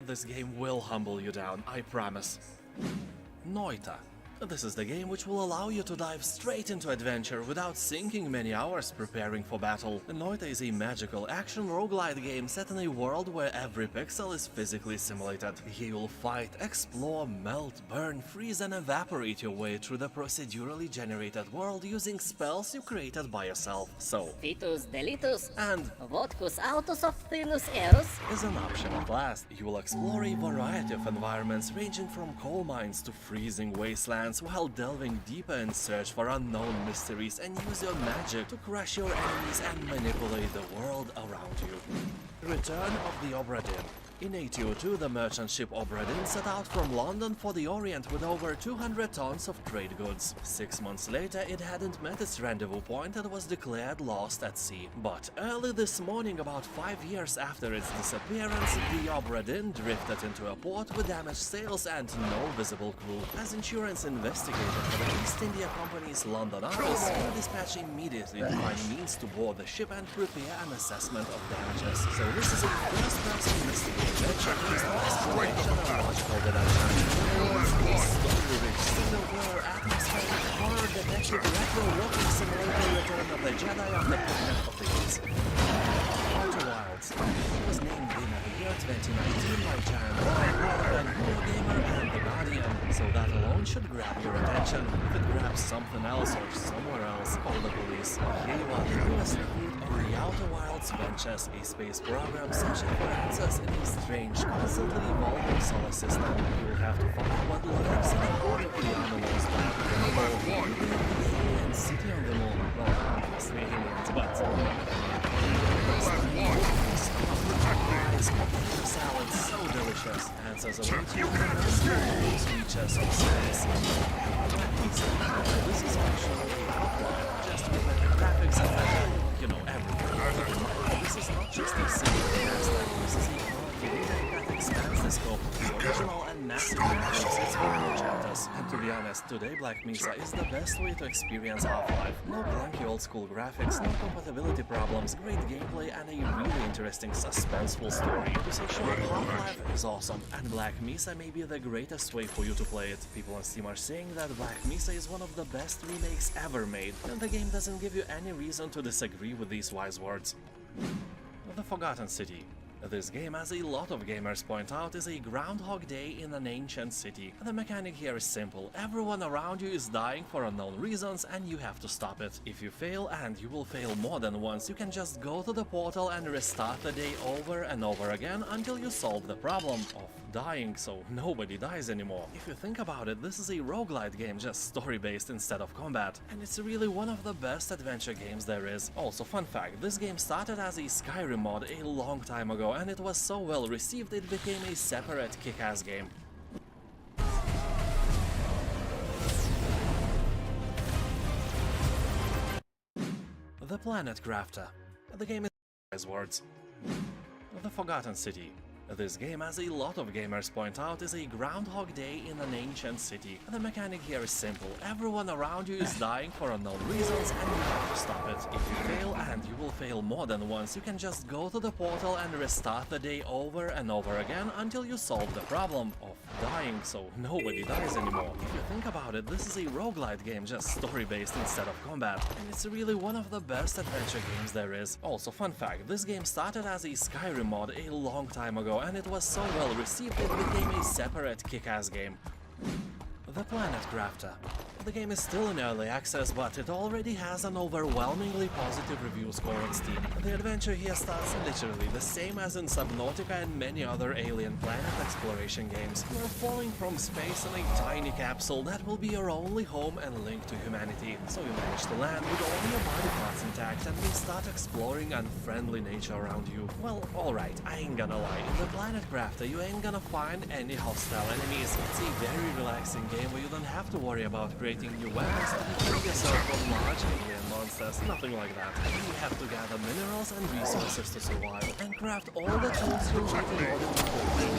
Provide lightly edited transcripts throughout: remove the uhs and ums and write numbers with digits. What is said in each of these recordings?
This game will humble you down, I promise. Noita. This is the game which will allow you to dive straight into adventure without sinking many hours preparing for battle. Noita is a magical action roguelite game set in a world where every pixel is physically simulated. Here you'll fight, explore, melt, burn, freeze and evaporate your way through the procedurally generated world using spells you created by yourself. So, Fitus delitus and vodcus autus optinus eros. is an option at last. You will explore a variety of environments ranging from coal mines to freezing wastelands while delving deeper in search for unknown mysteries and use your magic to crush your enemies and manipulate the world around you. Return of the Obra Dinn. In 1802, the merchant ship Obra Dinn set out from London for the Orient with over 200 tons of trade goods. 6 months later, it hadn't met its rendezvous point and was declared lost at sea. But early this morning, about 5 years after its disappearance, the Obra Dinn drifted into a port with damaged sails and no visible crew. As insurance investigated for the East India Company's London office, were dispatched immediately to find means to board the ship and prepare an assessment of damages. So this is a first-person mystery adventure based on exploration and logical deduction. Story-rich, single-player, atmospheric, horror detective, retro walking simulator, Return of the Jedi on the Planet of the Apes. Outer Wilds. It was named Game of the Year 2019 by Giant Boy, Gamer, and The Guardian, so that alone should grab your attention. If it grabs something else or somewhere else, call the police. Here you are, the newest recruit of the Outer Wilds Ventures, a space program searching for answers in a strange, constantly evolving solar system. You will have to find what lurks in the heart of the animals that the alien city on the moon. Well, it's the aliens, but potato salad, so delicious. Answers await you in the best those features of space. This is actually a outline, just with better graphics and you know, everything. This is not just a single cast, this is a powerful remake that expands the scope of the original and massively improves its own chapters. And to be honest, today Black Mesa is the best way to experience Half-Life. No clunky old-school graphics, no compatibility problems, great gameplay, and a really interesting, suspenseful story. To say short, Half-Life is awesome, and Black Mesa may be the greatest way for you to play it. People on Steam are saying that Black Mesa is one of the best remakes ever made, and the game doesn't give you any reason to disagree with these wise words. The Forgotten City. This game, as a lot of gamers point out, is a Groundhog Day in an ancient city. The mechanic here is simple. Everyone around you is dying for unknown reasons and you have to stop it. If you fail, and you will fail more than once, you can just go to the portal and restart the day over and over again until you solve the problem of dying so nobody dies anymore. If you think about it, this is a roguelite game, just story-based instead of combat, and it's really one of the best adventure games there is. Also, fun fact, this game started as a Skyrim mod a long time ago, and it was so well received it became a separate kick-ass game. The Planet Crafter. The game is words. The Forgotten City. This game, as a lot of gamers point out, is a Groundhog Day in an ancient city. The mechanic here is simple. Everyone around you is dying for unknown reasons and you have to stop it. If you fail, and you will fail more than once, you can just go to the portal and restart the day over and over again until you solve the problem of dying so nobody dies anymore. If you think about it, this is a roguelite game, just story-based instead of combat, and it's really one of the best adventure games there is. Also, fun fact, this game started as a Skyrim mod a long time ago, and it was so well received it became a separate kick-ass game. The Planet Crafter. The game is still in early access, but it already has an overwhelmingly positive review score on Steam. The adventure here starts literally the same as in Subnautica and many other alien planet exploration games. You are falling from space in a tiny capsule that will be your only home and link to humanity. So you manage to land with all your body parts intact and will start exploring unfriendly nature around you. Well, alright, I ain't gonna lie, in the Planet Crafter you ain't gonna find any hostile enemies. It's a very relaxing game where you don't have to worry about creating new weapons and defend yourself from large alien monsters, nothing like that. You have to gather minerals and resources to survive, and craft all the tools you need in order to build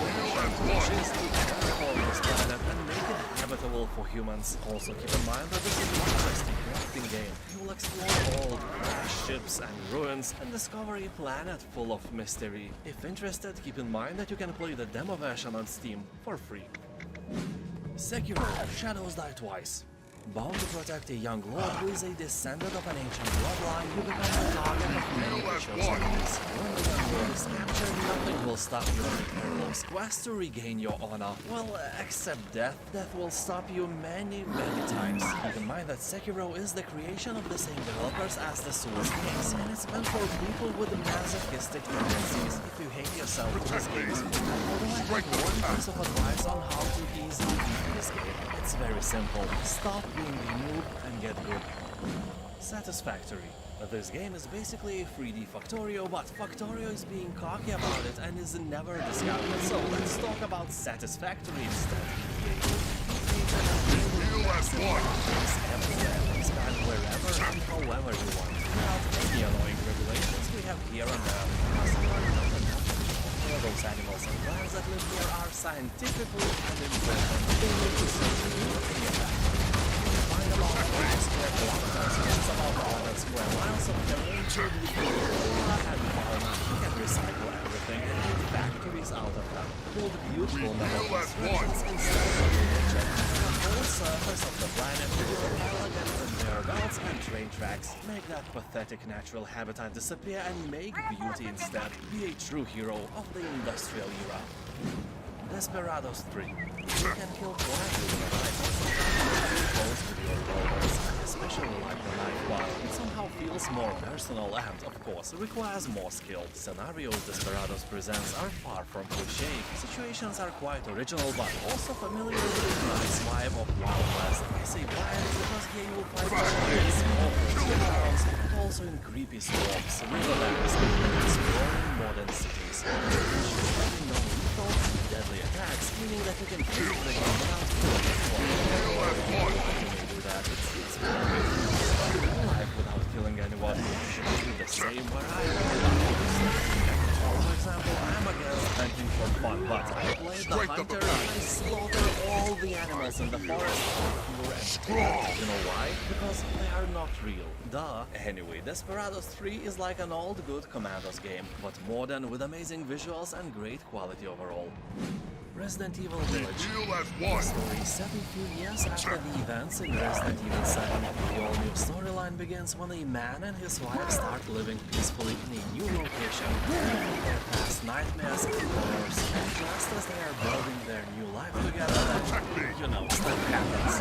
wishes to terraform this planet and make it habitable suitable for humans. Also keep in mind that this is not just a crafting game. You will explore old crashed ships and ruins and discover a planet full of mystery. If interested, keep in mind that you can play the demo version on Steam for free. Sekiro: Shadows Die Twice. Bound to protect a young lord who is a descendant of an ancient bloodline, you become the target of many vicious enemies. When the young lord is captured, nothing will stop you on a perilous quest to regain your honor. Well, except death. Death will stop you many times. Keep in mind that Sekiro is the creation of the same developers as the Souls games, and it's meant for people with masochistic tendencies. If you hate yourself with this game, although I have one piece of advice on how to easily beat this game. It's very simple. Stop being a noob and get good. Satisfactory. This game is basically a 3D Factorio, but Factorio is being cocky about it and is never discounted. So let's talk about Satisfactory instead. Expand wherever and however you want. Without any annoying regulations we have here and there. All those animals and plants that live here are scientifically and important. They need to find them all square kilometers, it's about 100 square miles of terrain to be flora and fauna. You can recycle everything and make factories out of them. Build beautiful metal constructions instead of nature. The whole surface of the planet with elegant conveyor belts and train tracks. Make that pathetic natural habitat disappear and make beauty instead. Be a true hero of the industrial era. Desperados 3. You can kill quietly with a knife, close with your rollers. I especially like the knife part. It somehow feels more personal and, of course, requires more skill. Scenarios Desperados presents are far from cliché. Situations are quite original, but also familiar with the nice vibe of Wild West. I say wild because here you will find in small towns, but also in creepy swamps, riverlands, and exploring modern cities. Deadly attacks, meaning that you can kill the game without killing anyone. You may do that. It's life without killing anyone. Should do the same where I am. For example, I'm against hunting for fun, but I play the hunter and I slaughter all the animals in the forest for pure and cold. You know why? Because they are not real. Duh. Anyway, Desperados 3 is like an old good Commandos game, but modern with amazing visuals and great quality overall. Resident Evil Village. The story is set a few years after the events in Resident Evil 7. The all-new storyline begins when a man and his wife start living peacefully in a new location, leaving their past nightmares and horrors. And just as they are building their new life together, then, you know, stuff happens.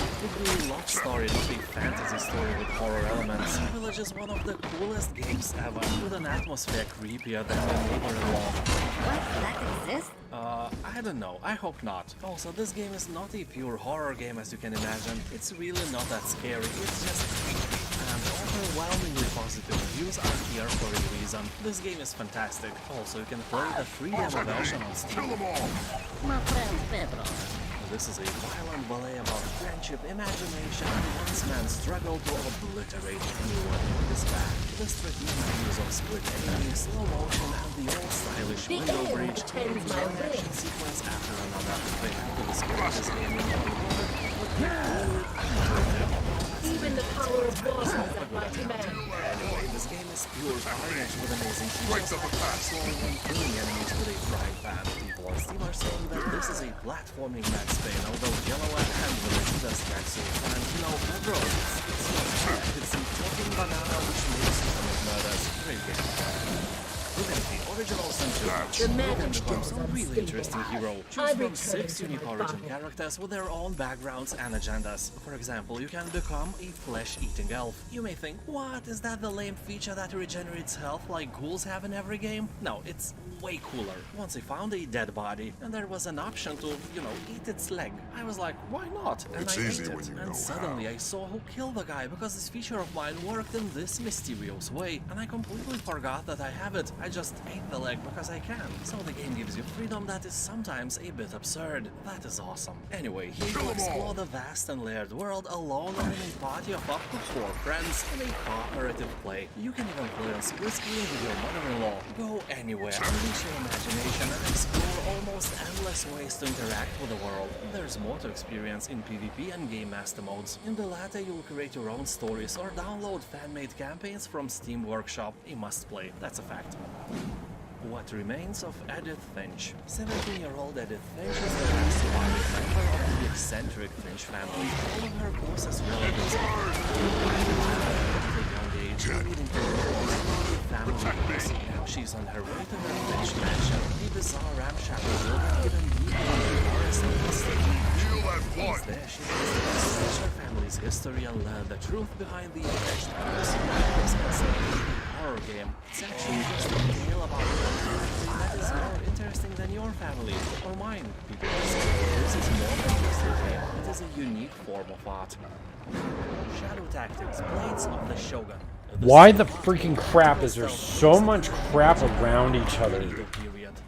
It's a really love story, not a fantasy story with horror elements. Village is one of the coolest games ever, with an atmosphere creepier than the neighbor-in-law. What? That exists? I don't know, I hope not. Also, this game is not a pure horror game as you can imagine. It's really not that scary, it's just creepy. And overwhelmingly positive reviews are here for a reason. This game is fantastic. Also, you can play the free demo version on Steam. My friend Pedro. This is a violent ballet about friendship, imagination, and one's man's struggle to obliterate anyone in his path. The strategic use of split aiming, slow motion, and the old stylish window bridge creates one action sequence after another. They have to describe this game in one word, Even the power of war is at my command. Anyway, this game is pure carnage with amazing features like fast-flowing and killing enemies with a frying pan. People on Steam are saying that this is a platforming Max Payne, although Yellow and Village does Max Payne. And you know, bro, it's not bad. It's a talking banana which makes you commit murders. Great game. Divinity Original Sin 2. You can become some really interesting hero. Choose from 6 unique origin characters with their own backgrounds and agendas. For example, you can become a flesh-eating elf. You may think, what, is that the lame feature that regenerates health like ghouls have in every game? No, it's way cooler. Once I found a dead body, and there was an option to, you know, eat its leg. I was like, why not? And It's I ate easy it. when you know And suddenly how. I saw who killed the guy because this feature of mine worked in this mysterious way, and I completely forgot that I have it. I just ate the leg because I can. So the game gives you freedom that is sometimes a bit absurd. That is awesome. Anyway, here you explore the vast and layered world alone or in a party of up to 4 friends in a cooperative play. You can even play on split screen with your mother-in-law. Go anywhere, unleash your imagination and explore almost endless endless ways to interact with the world. There's more to experience in PvP and Game Master modes. In the latter, you'll create your own stories or download fan-made campaigns from Steam Workshop. A must-play, that's a fact. What remains of Edith Finch? 17-year-old Edith Finch is the last surviving member of the eccentric Finch family. All of her closest relatives are at a young age, leading to family members. Now she's on her way to her Finch mansion, a bizarre ramshackle building hidden deep in the forest of the city. Once there, she research her family's history and learn the truth behind the alleged crimes. This considered a horror game. It's actually just a tale about that is more interesting than your family or mine. People say this is more than just a game. It is a unique form of art. Shadow Tactics, Blades of the Shogun. Why the freaking crap is there so much crap around each other?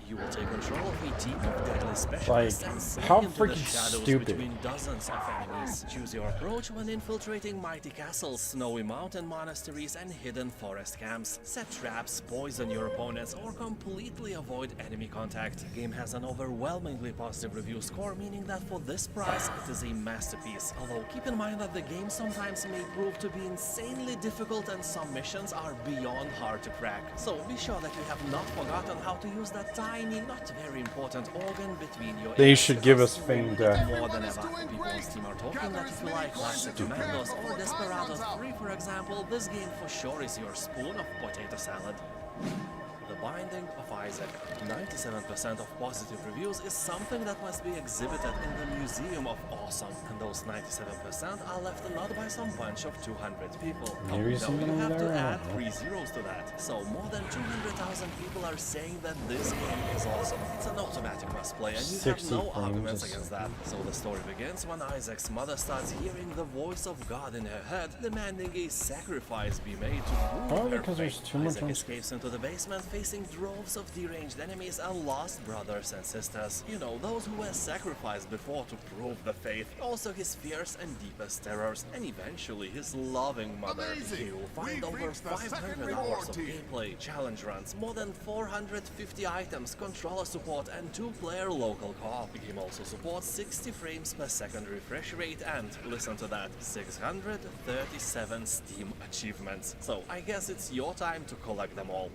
You will take control of a team of deadly specialists and slip how into the freaking shadows stupid. between dozens of enemies. Choose your approach when infiltrating mighty castles, snowy mountain monasteries, and hidden forest camps. Set traps, poison your opponents, or completely avoid enemy contact. The game has an overwhelmingly positive review score, meaning that for this price, it is a masterpiece. Although keep in mind that the game sometimes may prove to be insanely difficult and some missions are beyond hard to crack. So be sure that you have not forgotten how to use that tiny, not very important organ between your They ears, should give because us Fame Death. more than ever. People on Steam are talking that if you like classic Commandos or Desperados 3, for example, this game for sure is your spoon of potato salad. The Binding of Isaac. 97% of positive reviews is something that must be exhibited in the Museum of Awesome, and those 97% are left not by some bunch of 200 people. Maybe No, something you have there, to I add don't know. 3 zeros to that. So more than 200,000 people are saying that this game is awesome. It's an automatic must play, and you have 60 no arguments frames. against that. So the story begins when Isaac's mother starts hearing the voice of God in her head, demanding a sacrifice be made to prove Probably her because there's faith. too much Isaac on- escapes into the basement, facing droves of deranged enemies and lost brothers and sisters. You know, those who were sacrificed before to prove the faith. Also his fears and deepest terrors, and eventually his loving mother. Amazing. You will find We've over reached the 500 second hours reward of team. gameplay, challenge runs, more than 450 items, controller support, and 2-player local co-op. The game also supports 60 frames per second refresh rate and, listen to that, 637 Steam achievements. So I guess it's your time to collect them all.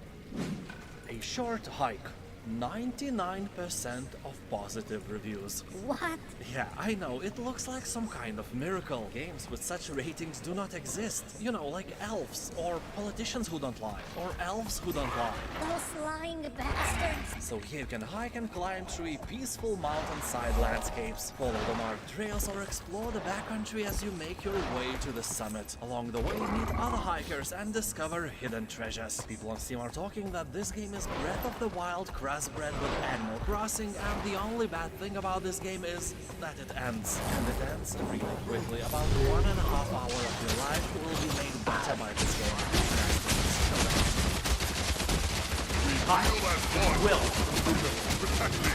A short hike. 99% of positive reviews. What? Yeah, I know, it looks like some kind of miracle. Games with such ratings do not exist. You know, like elves, or politicians who don't lie, or elves who don't lie. Those lying bastards. So here you can hike and climb through a peaceful mountainside landscapes, follow the marked trails, or explore the backcountry as you make your way to the summit. Along the way, meet other hikers and discover hidden treasures. People on Steam are talking that this game is Breath of the Wild crossbred with Animal Crossing, and the only bad thing about this game is that it ends. And it ends really quickly. About 1.5 hours of your life will be made better by this game. Hi, Will, protect me.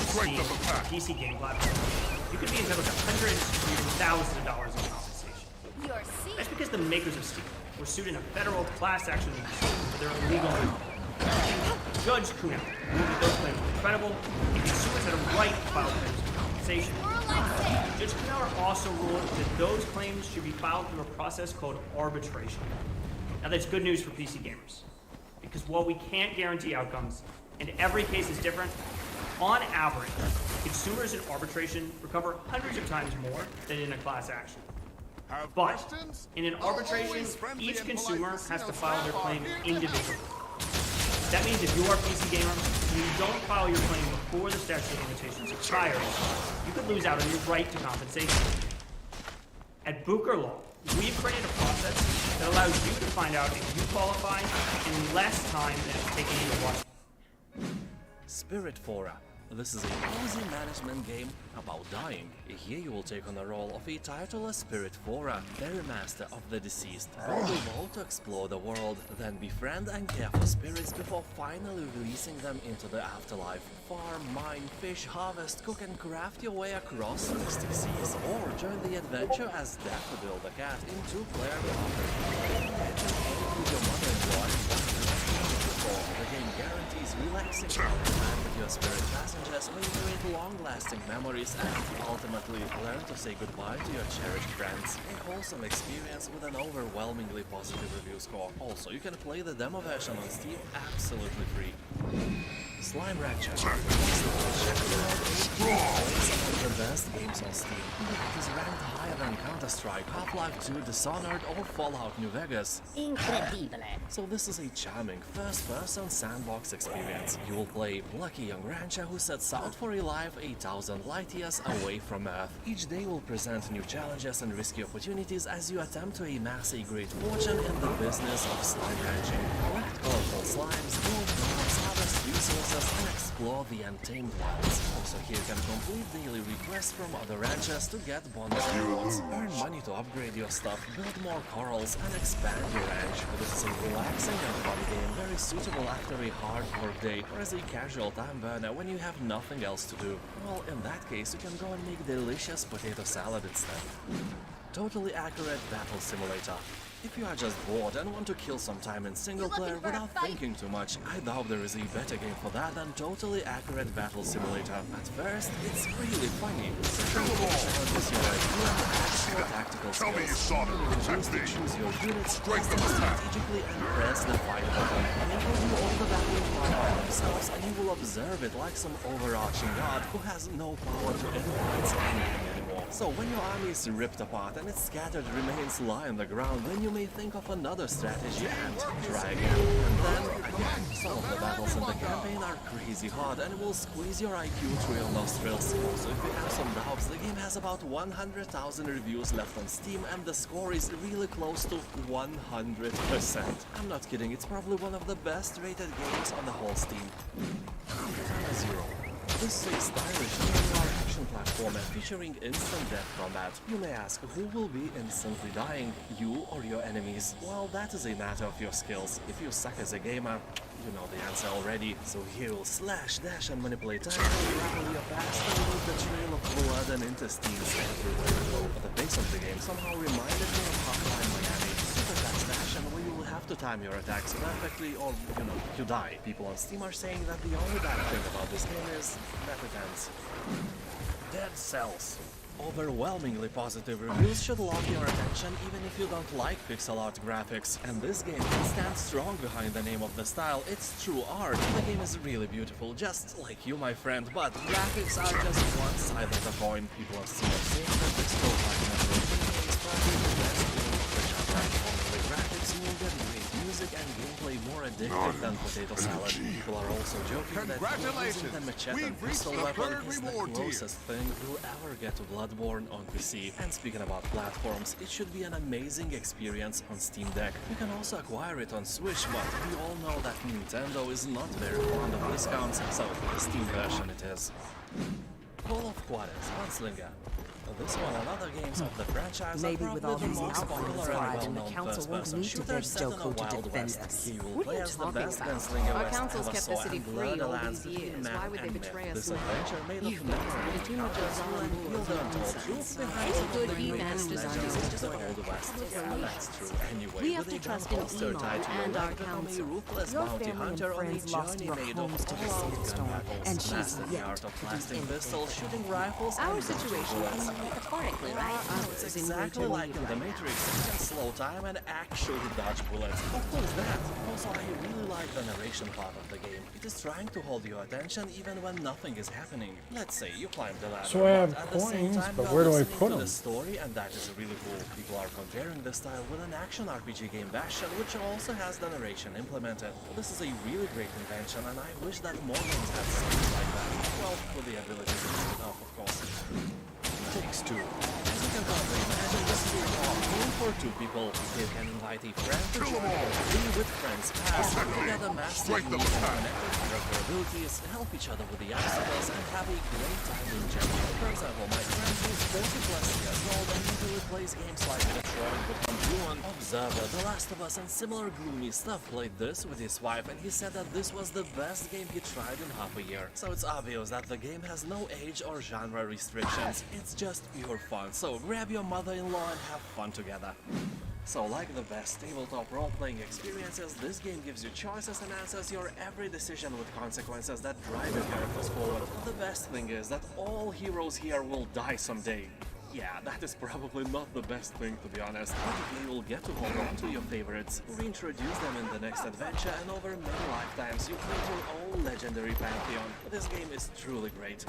Strength of the pack. PC game platform, you could be entitled to hundreds or even thousands of dollars in compensation. You're That's because the makers of Steam were sued in a federal class action lawsuit for their illegal use. Judge Kuhnauer ruled that those claims were credible and consumers had a right to file claims for compensation. Judge Kuhnauer also ruled that those claims should be filed through a process called arbitration. Now that's good news for PC gamers, because while we can't guarantee outcomes, and every case is different, on average, consumers in arbitration recover hundreds of times more than in a class action. Have But questions? in an I'll arbitration, always friendly each and consumer polite has to listeners file their are claim here to individually. That means if you are a PC gamer and you don't file your claim before the statute of limitations expires, you could lose out on your right to compensation. At Booker Law, we've created a process that allows you to find out if you qualify in less time than it's taken you to watch. Spiritfora. This is a cozy management game about dying. Here you will take on the role of a tituless Spiritfora, fairy master of the deceased. Build a vault to explore the world, then befriend and care for spirits before finally releasing them into the afterlife. Farm, mine, fish, harvest, cook and craft your way across mystic seas, or join the adventure as Daffodil the cat in 2-player co-op. Imagine playing with your mother-in-law and the game guarantees relaxing time with your spirit passengers where you create long-lasting memories and ultimately learn to say goodbye to your cherished friends. A wholesome experience with an overwhelmingly positive review score. Also, you can play the demo version on Steam absolutely free. Slime Rancher. Check it out. Some of the best games on Steam. It is ranked higher than Counter-Strike, Half-Life 2, Dishonored, or Fallout New Vegas. Incredibile. So this is a charming first-person sandbox experience. You will play a lucky young rancher who sets out for a life 8,000 light years away from Earth. Each day will present new challenges and risky opportunities as you attempt to amass a great fortune in the business of slime ranching. Collect colorful slimes, build robots, harvest resources, and explore the untamed wilds. Also here you can complete daily requests from other ranchers to get bonus rewards. Earn money to upgrade your stuff, build more corals, and expand your ranch. This is a relaxing and fun game, very suitable after a hard work day or as a casual time burner when you have nothing else to do. Well, in that case, you can go and make delicious potato salad instead. Totally accurate battle simulator. If you are just bored and want to kill some time in single player without thinking too much, I doubt there is a better game for that than Totally Accurate Battle Simulator. At first, it's really funny. Challenges your IQ and actual tactical Tell me you skills. saw them. You Protect use me. to choose your units, Strike place them them back. strategically, and press the fight button. They will do all the battling by themselves, and you will observe it like some overarching god who has no power to influence anything anymore. So when your army is ripped apart and its scattered remains lie on the ground, then you may think of another strategy and try again. And then again. Some of the battles in the campaign are crazy hard and will squeeze your IQ through your nostrils. Also, if you have some doubts, the game has about 100,000 reviews left on Steam and the score is really close to 100%. I'm not kidding, it's probably one of the best rated games on the whole Steam. Katana Zero. This is a stylish VR action platformer featuring instant death combat. You may ask, who will be instantly dying, you or your enemies? Well, that is a matter of your skills. If you suck as a gamer, you know the answer already. So here you'll slash, dash and manipulate time, rattle your fast and leave the trail of blood and intestines everywhere you go. But the pace of the game somehow reminded me of Hotline Miami. Super fast dash and where you will have to time your attacks perfectly or, you die. People on Steam are saying that the only bad thing about this game is that it ends. Dead Cells. Overwhelmingly positive reviews should lock your attention even if you don't like pixel art graphics. And this game can stand strong behind the name of the style. It's true art. The game is really beautiful, just like you, my friend, but graphics are just one side of the coin. People are still saying that this profile network is probably the best game of the genre. The graphics will get great music and gameplay more addictive than potato salad. People are also joking that using the machete and We've reached pistol the weapon third is the reward tier. closest thing you'll ever get to Bloodborne on PC. And speaking about platforms, it should be an amazing experience on Steam Deck. You can also acquire it on Switch, but we all know that Nintendo is not very fond of discounts, so the Steam version it is. Call of Juarez, Gunslinger. This one and other games of the franchise Maybe are with probably all the these most outlaws popular arrived and and the well-known council won't first-person need to shooters beg set in the Stokoe to Wild defend West. us. Here you will What are play you as the talking best about? gunslinger Our West council's ever kept saw, the city and free blood all lands these between years. man Why would they and betray myth. us This now? adventure made of You've been memory spending too much encounters time will on reveal the untold truth behind some of Good the E-Man greatest design legends is of the important. Old West. Public Yeah, relations. that's true. Anyway, We have with to a trust gun in holster Emo tied to your and leg our become a council. ruthless Your bounty family and hunter on a friends lost journey their made of homes to the all-out gun sandstorm, battles. and she's Mastered the yet art of to do blasting anything. pistols, shooting rifles, Our and dodging situation bullets. can be metaphorically, right? It's exactly like in the Matrix. You can slow time and actually dodge bullets. How cool is that? Also, I really like the narration part of the game. It is trying to hold your attention even when nothing is happening. Let's say you climb the ladder, So I have but at the same coins, time but you are where do I listening put to the them? story, and that is really cool. People are comparing the style with an action RPG game Bastion, which also has the narration implemented. This is a really great invention, and I wish that more games had something like that. Well, with the ability to turn it off, of course. Takes Two. As you can probably imagine, this is a game for two people. You can invite a friend to join or play with friends pass, and together master Strike them unique and apart. connected character abilities, help each other with the obstacles, and have a great time in general. For example, my friend who is 40 plus years old and usually plays games like Detroit Become Human, Observer, The Last of Us, and similar gloomy stuff, played this with his wife, and he said that this was the best game he tried in half a year. So it's obvious that the game has no age or genre restrictions. It's just pure fun. So grab your mother-in-law and have fun together. So like the best tabletop role-playing experiences, this game gives you choices and answers your every decision with consequences that drive your characters forward. But the best thing is that all heroes here will die someday. Yeah, that is probably not the best thing, to be honest, but you will get to hold on to your favorites, reintroduce them in the next adventure, and over many lifetimes you create your own legendary pantheon. This game is truly great.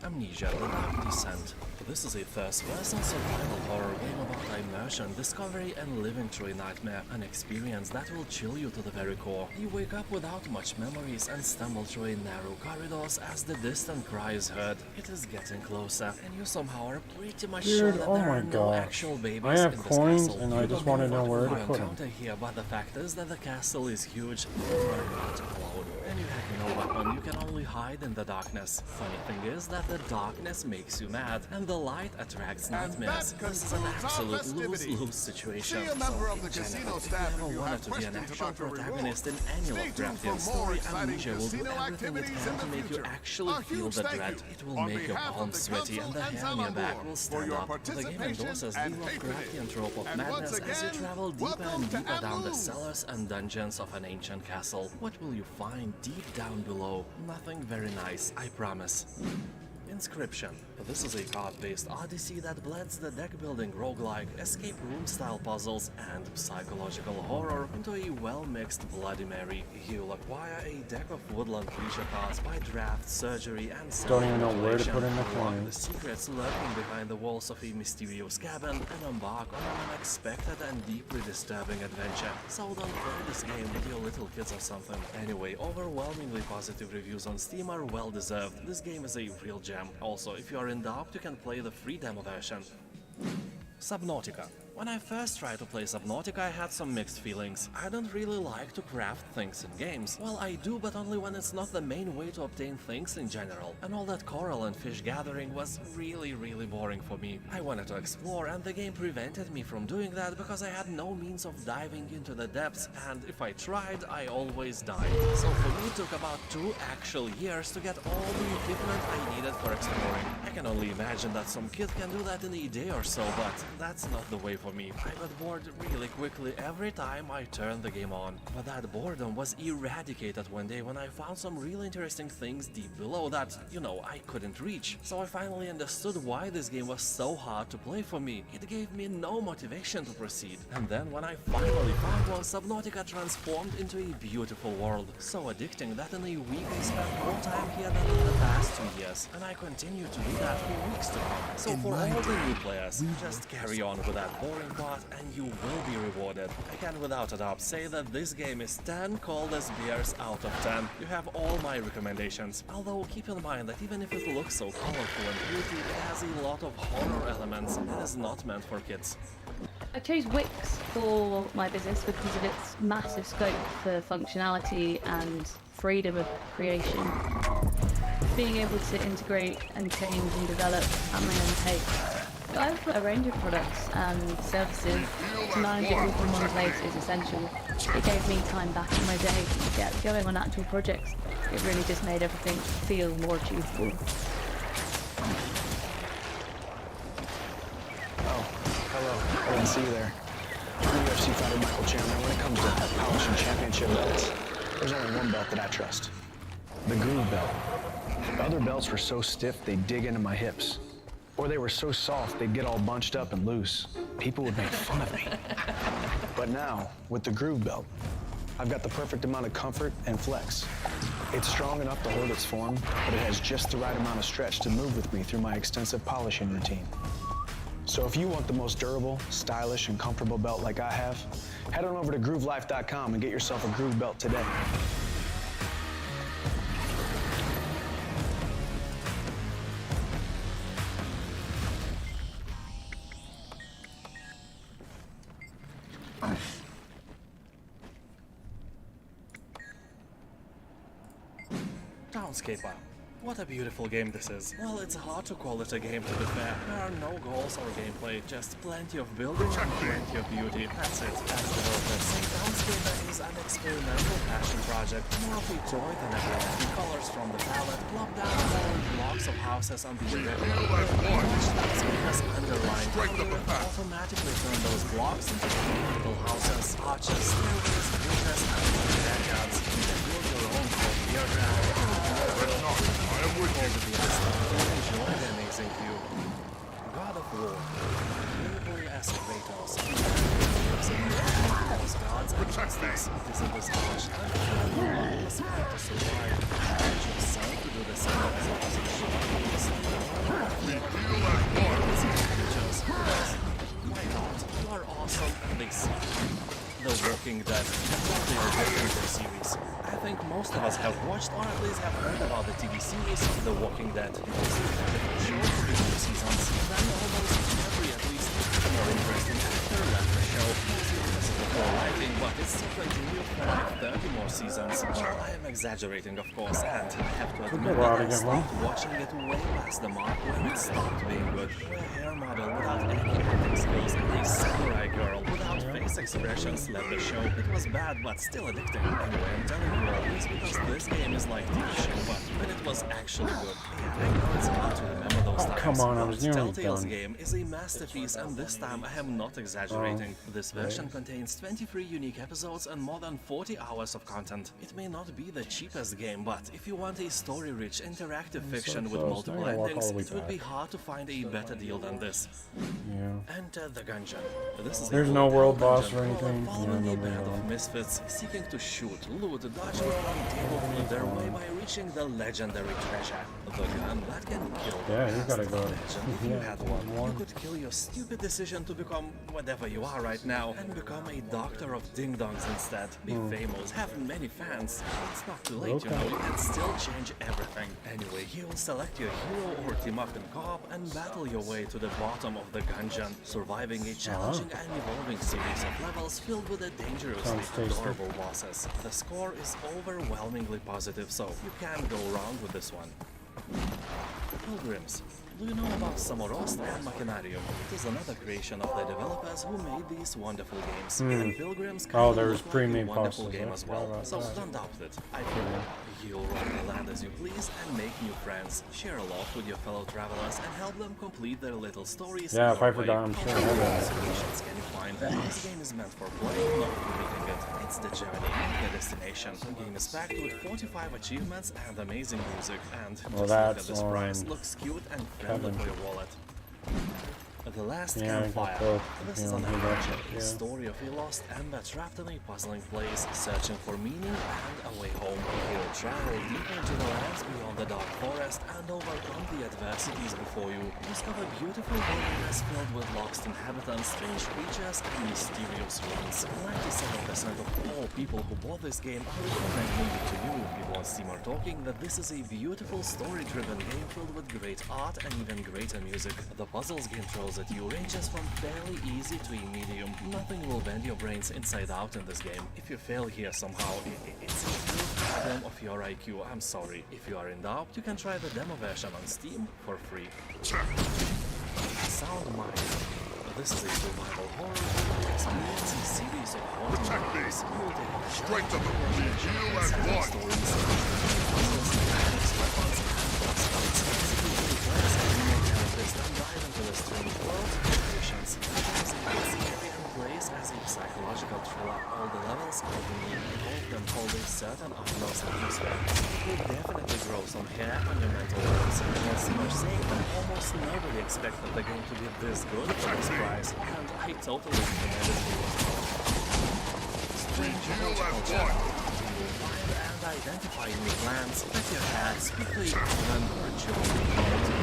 Amnesia: The Dark Descent. This is a first-person survival horror game about immersion, discovery, and living through a nightmare, an experience that will chill you to the very core. You wake up without much memories and stumble through a narrow corridors as the distant cry is heard. It is getting closer, and you somehow are pretty much sure that there are no actual babies I have in this coins, castle. and You I just don't want to know know what where you to put encounter them. here, but the fact is that the castle is huge. You are not alone, and you have no weapon. You can only hide in the darkness. Funny thing is that the darkness makes you mad, and the light attracts nightmares. This is an absolute lose-lose situation. See a member So, of the in general, casino if staff you if ever you wanted have to be an questions actual about the protagonist in rewards. any Stay tuned Lovecraftian for more story, exciting Amnesia will do casino everything it activities can in to the make you future. actually A feel huge the thank dread. you It will on make your behalf of palms the sweaty and the council hair on your and back Salambor will for stand your up. The game participation endorses the and Lovecraftian patronage. trope of And madness once as you again, travel deeper welcome and to deeper down the Amu. cellars and dungeons of an ancient castle. What will you find deep down below? Nothing very nice, I promise. Inscription. This is a card-based odyssey that blends the deck-building roguelike, escape room-style puzzles, and psychological horror into a well-mixed Bloody Mary. You'll acquire a deck of woodland creature cards by draft, surgery, and Don't even know where to self-manipulation. put in the Unlock the coins. secrets lurking behind the walls of a mysterious cabin and embark on an unexpected and deeply disturbing adventure. So don't play this game with your little kids or something. Anyway, overwhelmingly positive reviews on Steam are well deserved. This game is a real gem. Also, if you are in doubt, you can play the free demo version. Subnautica. When I first tried to play Subnautica, I had some mixed feelings. I don't really like to craft things in games. Well, I do, but only when it's not the main way to obtain things in general. And all that coral and fish gathering was really boring for me. I wanted to explore, and the game prevented me from doing that because I had no means of diving into the depths, and if I tried, I always died. So for me, it took about 2 actual years to get all the equipment I needed for exploring. I can only imagine that some kid can do that in a day or so, but that's not the way for me. I got bored really quickly every time I turned the game on. But that boredom was eradicated one day when I found some really interesting things deep below that, you know, I couldn't reach. So I finally understood why this game was so hard to play for me. It gave me no motivation to proceed. And then when I finally found one, Subnautica transformed into a beautiful world. So addicting that in a week I spent more time here than in the past 2 years. And I continue to do that for weeks to come. So for all the new players, just carry on with that boring part and you will be rewarded. I can without a doubt say that this game is 10 coldest beers out of 10. You have all my recommendations. Although keep in mind that even if it looks so colorful and pretty, it has a lot of horror elements and is not meant for kids. I chose Wix for my business because of its massive scope for functionality and freedom of creation. Being able to integrate and change and develop at my own pace. I've got a range of products and services. To manage it all from one place is essential. It gave me time back in my day to get going on actual projects. It really just made everything feel more achievable. Oh, hello. I didn't see you there. I'm the UFC fighter Michael Chandler. When it comes to polishing championship belts, there's only one belt that I trust. The Groove Belt. Other belts were so stiff they'd dig into my hips. Or they were so soft they'd get all bunched up and loose. People would make fun of me. But now, with the Groove Belt, I've got the perfect amount of comfort and flex. It's strong enough to hold its form, but it has just the right amount of stretch to move with me through my extensive polishing routine. So if you want the most durable, stylish, and comfortable belt like I have, head on over to GrooveLife.com and get yourself a Groove Belt today. Townscaper. What a beautiful game this is. Well, it's hard to call it a game, to be fair. There are no goals or gameplay, just plenty of building and plenty of beauty. That's it. As developers say, Townscaper is an experimental passion project, more of a joy than a game. The colors from the palette plop down on blocks of houses on the irregular because underlying will automatically turn those blocks into vertical houses, arches, stairways, bridges, and backyards. You can build your own courtyard I am with you. enjoy the amazing view. God of War, playable as Kratos. Those gods and justice. Visit this harsh and was meant to survive. Teach your son to do the same as Why not? You are awesome and they see. The Walking Dead, they are different for series. I think most of us have watched or at least have heard about the TV series The Walking Dead. It was a show for 2 seasons, then almost every at least more interesting actor left the show. Because of the poor writing, but it still continued for like 30 more seasons. Well, I am exaggerating, of course, and I have to admit that I stopped watching it way past the mark when it stopped being good. A hair model without any acting skills and a samurai girl without face expressions left the show. It was bad, but still addicting. Anyway, I'm telling you all this because this game is like TV show, but when it was actually good. Yeah, I know it's hard to remember those times. Come on, I was nearly Telltale's done. game is a masterpiece, and this time I am not exaggerating. This version contains 23 unique episodes and more than 40 hours of content. It may not be the cheapest game, but if you want a story-rich, interactive fiction with close. multiple Now I walk endings, all the way it would be back. hard to find a better deal than this. Yeah. Enter the Gungeon. This is a There's no world boss dungeon or anything? following Yeah, a no band way. of misfits seeking to shoot, loot, dodge, and table their way by reaching the legendary treasure. The gun that can kill the Yeah, you past gotta go. legend if you Yeah, had one. You could kill your stupid decision to become whatever you are right now and become a doctor of ding-dongs instead. Be famous, have many fans. It's not too late, you know, you can still change everything. Anyway, you'll select your hero or team up in co-op and battle your way to the bottom of the gungeon, surviving a challenging and evolving series of levels filled with the dangerously Sounds tasty. adorable bosses. The score is overwhelmingly positive, so you can't go wrong with this one. Pilgrims. Do you know about Samorost and Machinarium? It is another creation of the developers who made these wonderful games. Even Pilgrims Oh, kinda there's look like a pre-made wonderful puzzles, game I as forgot well, about so that. don't doubt it. I feel you'll roam the land as you please and make new friends, share a lot with your fellow travelers, and help them complete their little stories. Yeah, your if I way. forgot, I'm sure I How have many that. solutions can you find? This game is meant for playing, not completing it. It's the journey, not the destination. The game is packed with 45 achievements and amazing music, and just look at that's this price. on Looks cute and friendly for your wallet. The Last Yeah, I got Campfire. both. This Yeah, is an I got adventure, it, a yeah. story of a lost ember trapped in a puzzling place, searching for meaning and a way home. You'll travel deeper into the lands beyond the dark forest and overcome the adversities before you. Discover beautiful wilderness filled with lost inhabitants, strange creatures, and mysterious ruins. 97% of all people who bought this game are recommending it to you. People on Steam are talking that this is a beautiful story-driven game filled with great art and even greater music. The puzzles game throws at you ranges from fairly easy to a medium. Nothing will bend your brains inside out in this game. If you fail here somehow, it's a real problem of your IQ. I'm sorry. If you are in doubt, you can try the demo version on Steam for free. Sound Mind. This is a survival horror where you experience a series of haunting Protect me. games. You will take a Strength of the adventure heal and and setting blood. stories, puzzles, mechanics, weapons, and boss fights. Execute new players and new characters and dive into the strange world and creations. It is a scary and plays as a psychological thriller. All the levels are unique. All of them hold a certain ominous atmosphere. It will definitely grow some hair on your mental notes. And Steam are saying that almost nobody expected the game to be this good for this price, and I totally recommend it to you as well. Strange horticulture. You will find and identify new plants, pet your pets, speak to your children, or children.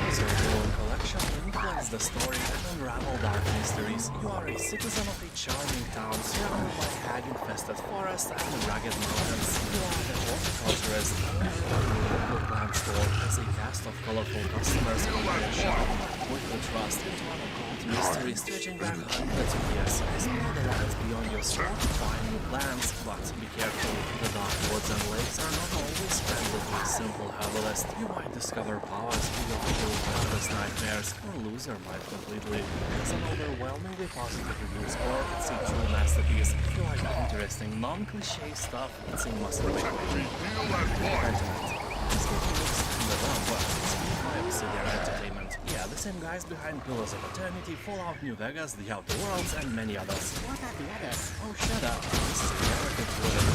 Use your own collection, influence the story, and unravel dark mysteries. You are a citizen of a charming town surrounded by hag-infested forests and rugged mountains. You are the horticulturist, and your local plant store has a cast of colorful customers who will shop with the trust into an occult mystery stretching back hundreds of years. Explore the lands beyond your store to find new plants, but be careful. The dark woods and lakes are not always friendly to a simple herbalist. You might discover powers beyond your wildest nightmares, or lose your mind completely. It's an overwhelmingly positive review score. It's a true masterpiece. If you like interesting, non-cliche stuff, it's a must-play. Heal and blood. This game looks kinda dumb, but it's made by Obsidian same guys behind Pillars of Eternity, Fallout New Vegas, The Outer Worlds, and many others. What are the others? Oh, shut up. This is a narrative-driven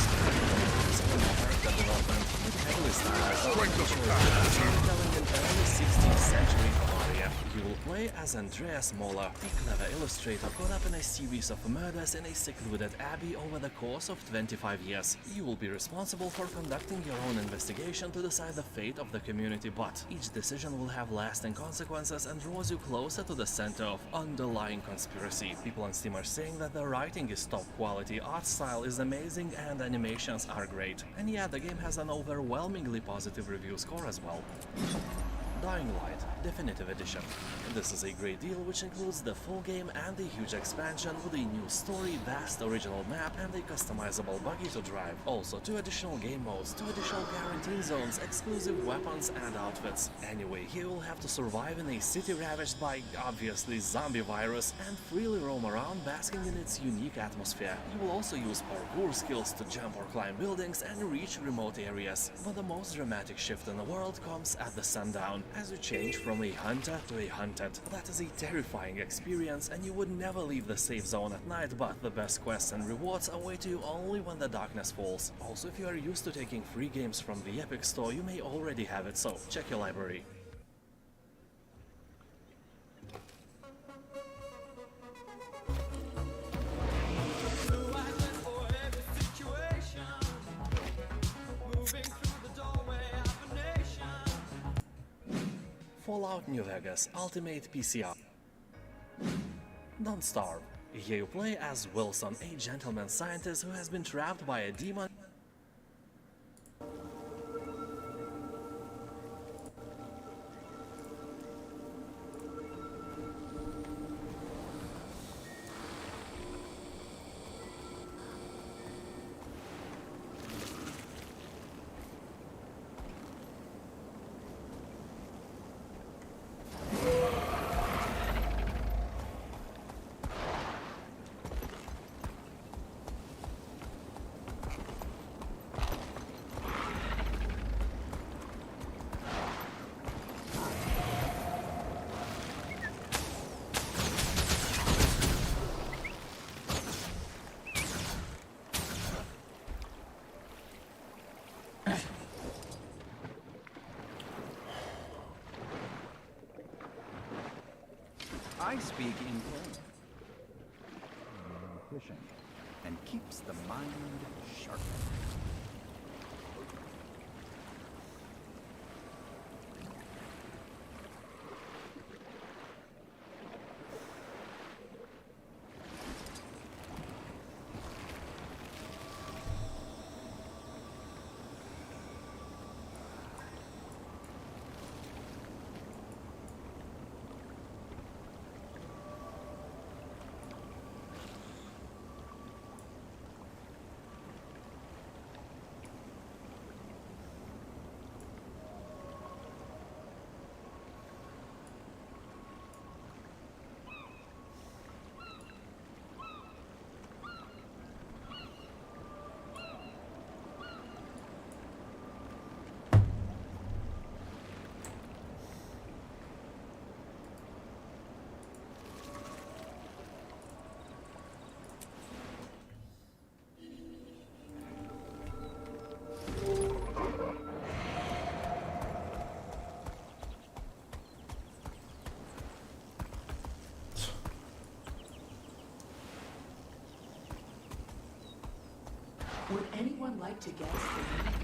character development with heavily stylized telling an early 16th century warrior. You will play as Andreas Moller, a clever illustrator caught up in a series of murders in a secluded abbey over the course of 25 years. You will be responsible for conducting your own investigation to decide the fate of the community, but each decision will have lasting consequences and draws you closer to the center of underlying conspiracy. People on Steam are saying that the writing is top quality, art style is amazing, and animations are great. And yeah, the game has an overwhelmingly positive review score as well. Dying Light Definitive Edition. This is a great deal which includes the full game and a huge expansion with a new story, vast original map, and a customizable buggy to drive. Also 2 additional game modes, 2 additional guaranteed zones, exclusive weapons and outfits. Anyway, here you'll have to survive in a city ravaged by, obviously, zombie virus and freely roam around basking in its unique atmosphere. You will also use parkour skills to jump or climb buildings and reach remote areas. But the most dramatic shift in the world comes at the sundown, as you change from a hunter to a hunted. That is a terrifying experience, and you would never leave the safe zone at night, but the best quests and rewards await you only when the darkness falls. Also, if you are used to taking free games from the Epic Store, you may already have it, so check your library. Fallout New Vegas Ultimate PCR. Don't starve. Here you play as Wilson, a gentleman scientist who has been trapped by a demon. I speak in plain, fishing, and keeps the mind sharp. Would anyone like to guess the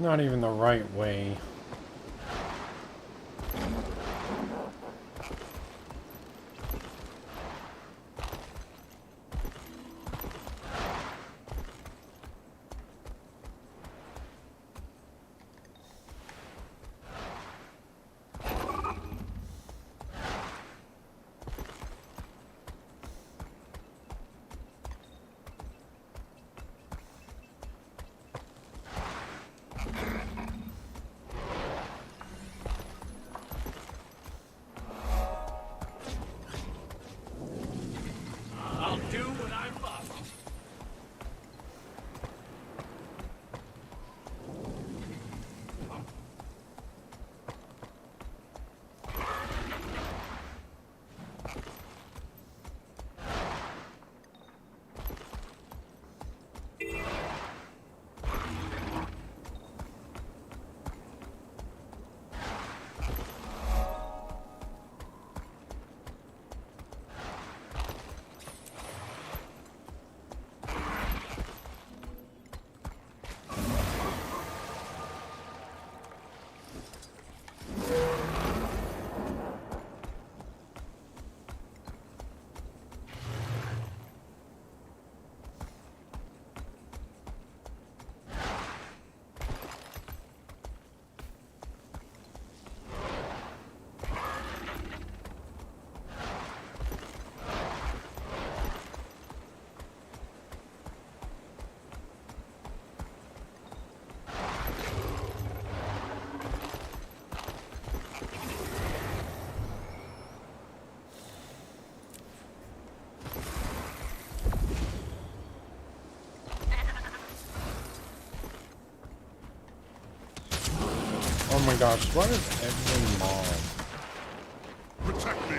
not even the right way. Oh my gosh, what is every mob? Protect me.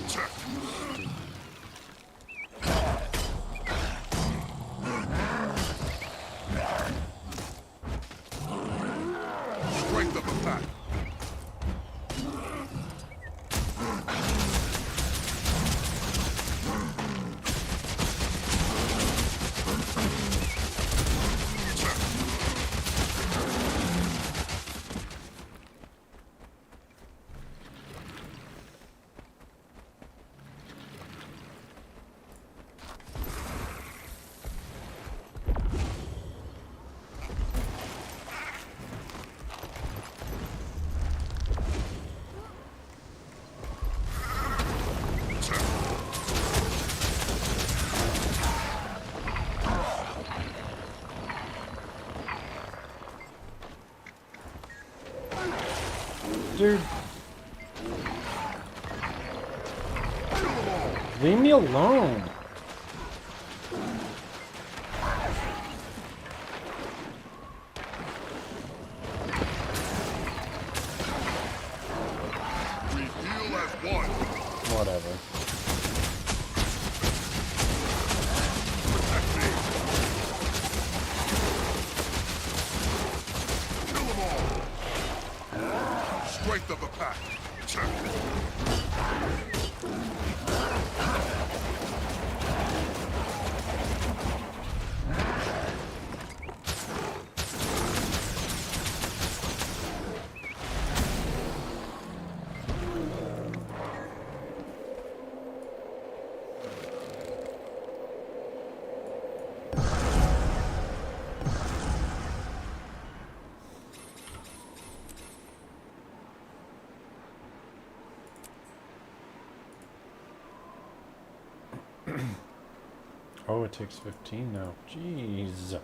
Check. Strength of attack. Dude. Leave me alone. We heal as one. Whatever. Protect me. Kill them all. Strength of the pack. Check. Oh, it takes 15 now. Jeez.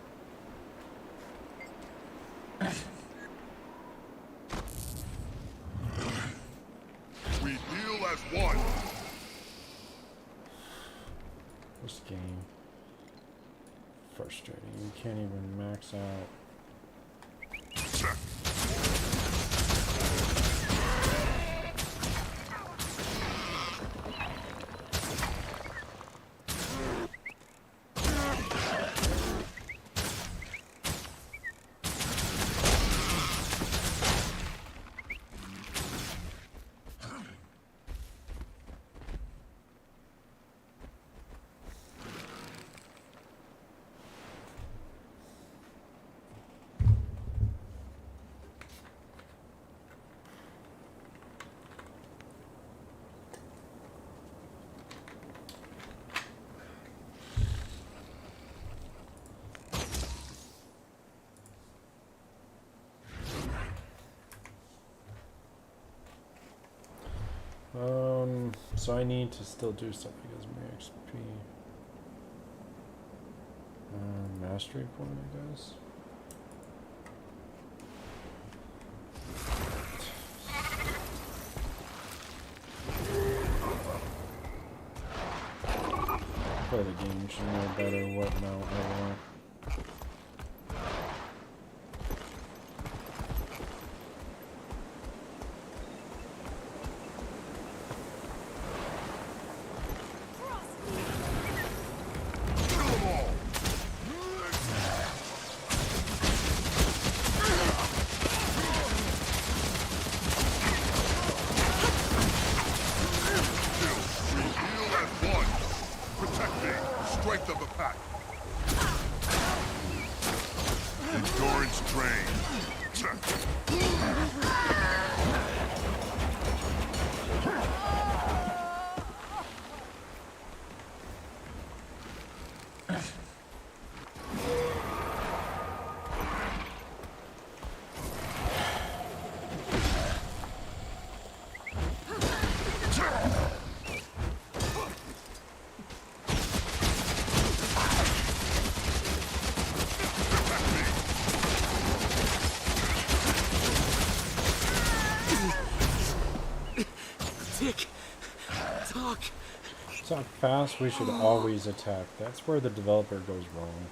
We heal as one. This game. Frustrating. You can't even max out. Check. so I need to still do stuff because my XP. Mastery point, I guess. Play the game, you should know better what mount I want. Talk fast, we should always attack. That's where the developer goes wrong.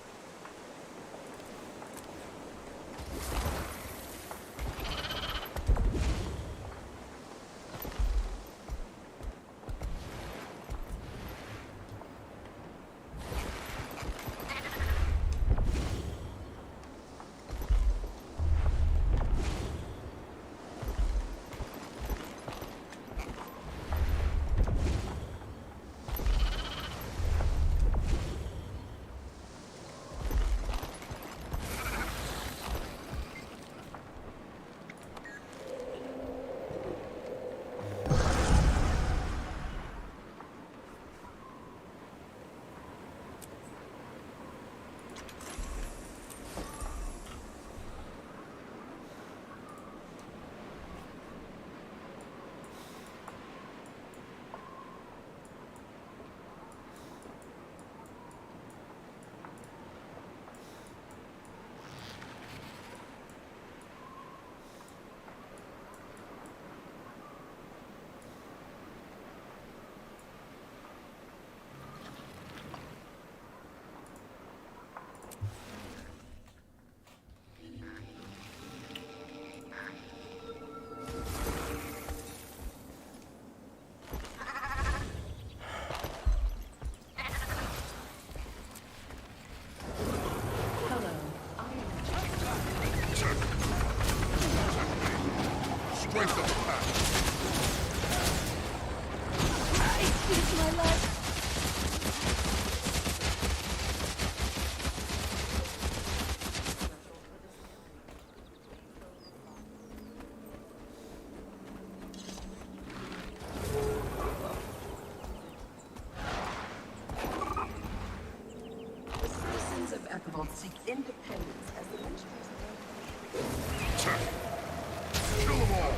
Seek independence as the benchmark. Kill them all!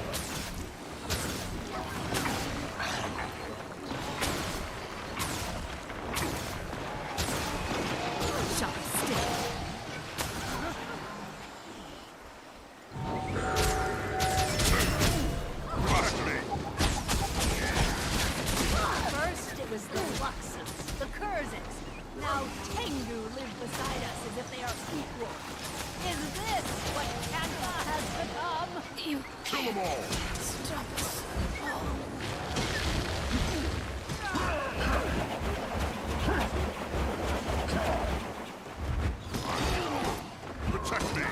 First it was the Luxus, the Curzes. Now Tengu live beside us as if they are equal. Is this what Kanta has become? You Kill them all! stop us. Protect me!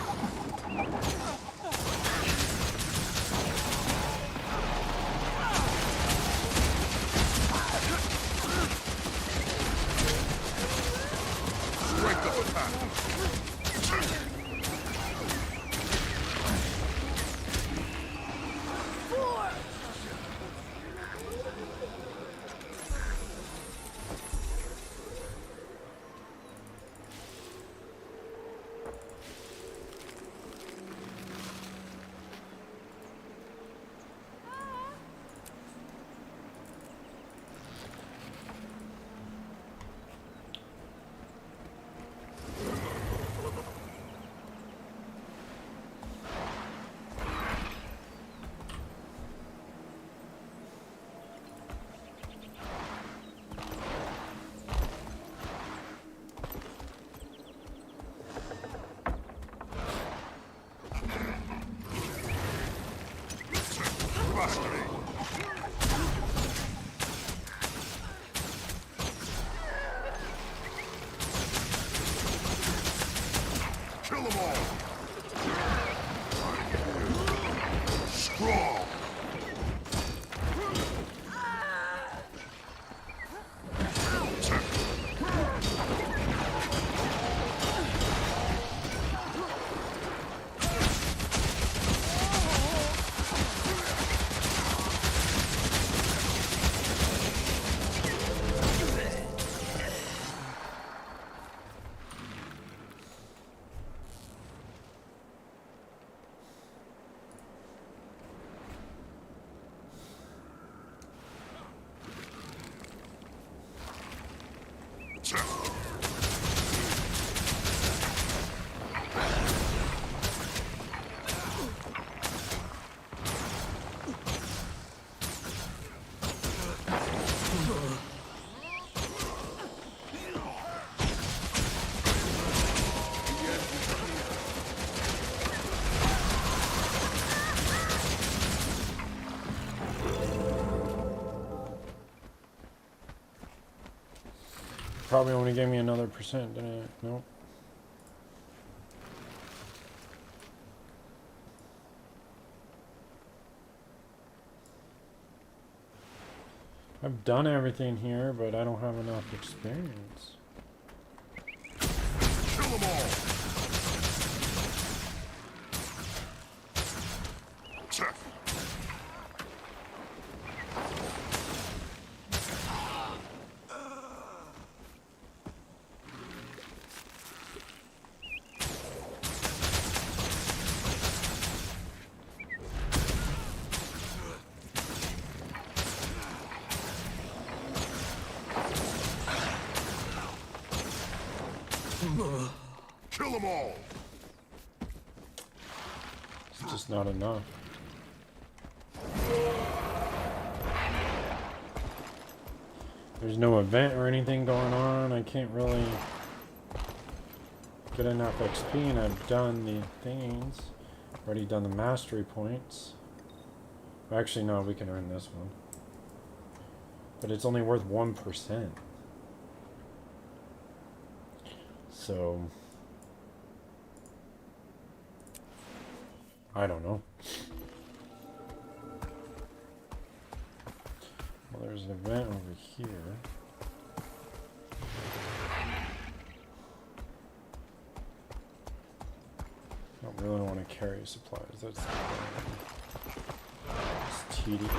Strength of attack! Probably only gave me another percent, didn't it? Nope. I've done everything here, but I don't have enough experience. Kill them all. Check. Kill them all. It's just not enough. There's no event or anything going on. I can't really get enough XP, and I've done the things. Already done the mastery points. Actually, no, we can earn this one. But it's only worth 1%. So I don't know. Well, there's an event over here. I don't really want to carry supplies. That's it's tedious.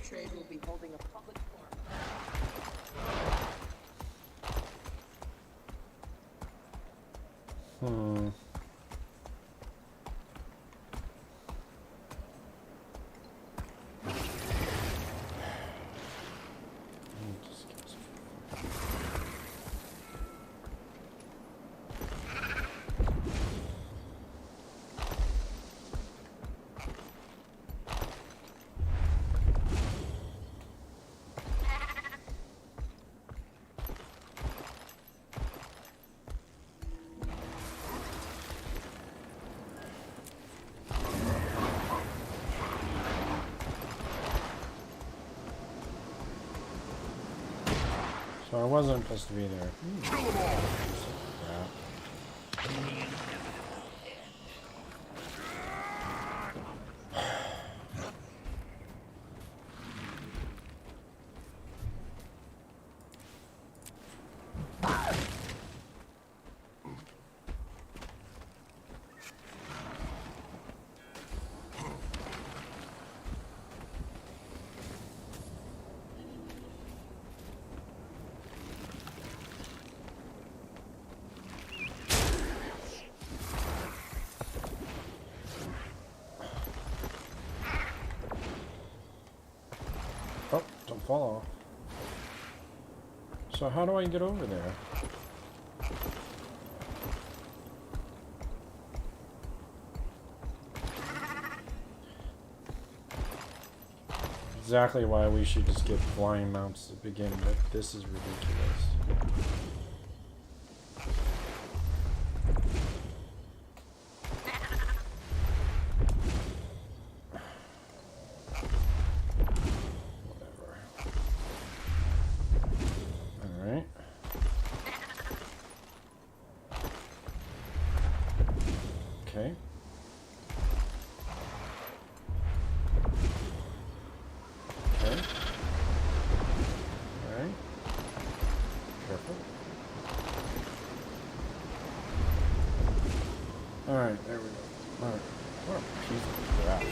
Trade will be holding a public forum. So I wasn't supposed to be there. Kill them all. Oh, don't fall off. So how do I get over there? Exactly why we should just get flying mounts to begin with. This is ridiculous. Okay. Okay. Alright. Careful. Alright, there we go. Alright. What a piece of crap.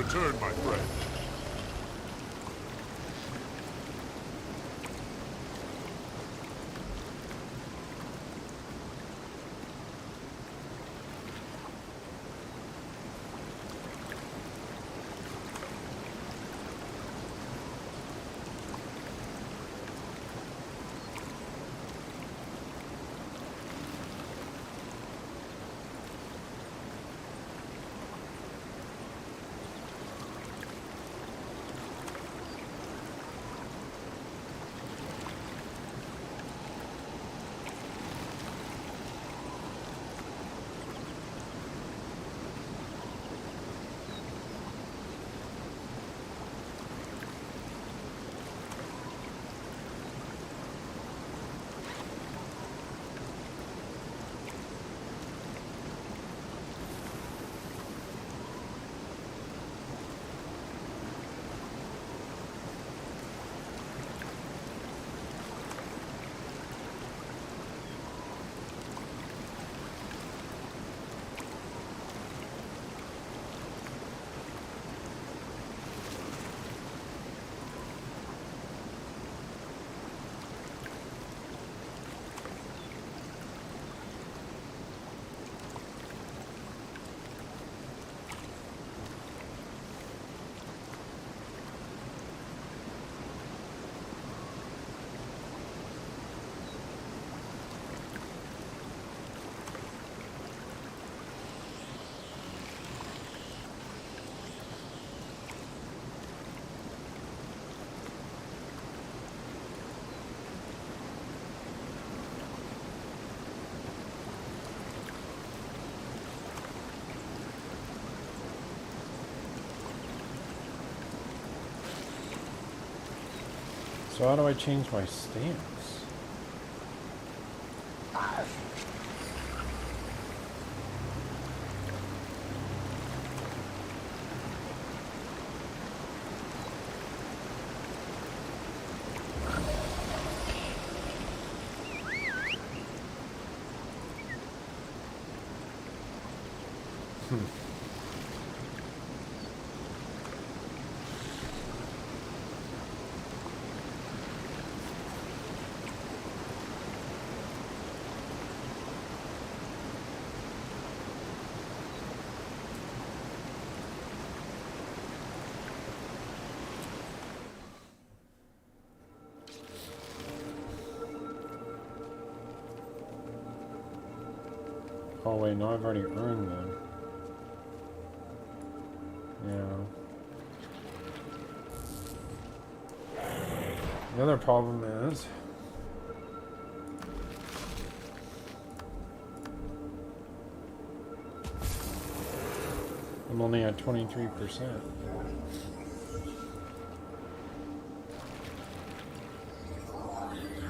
turn, my friend. So how do I change my stance? Oh wait, no, I've already earned them. Yeah. The other problem is I'm only at 23%.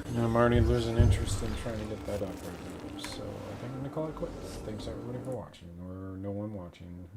And I'm already losing interest in trying to get that up right now. So I think I'm gonna call it quits. Thanks everybody for watching, or no one watching.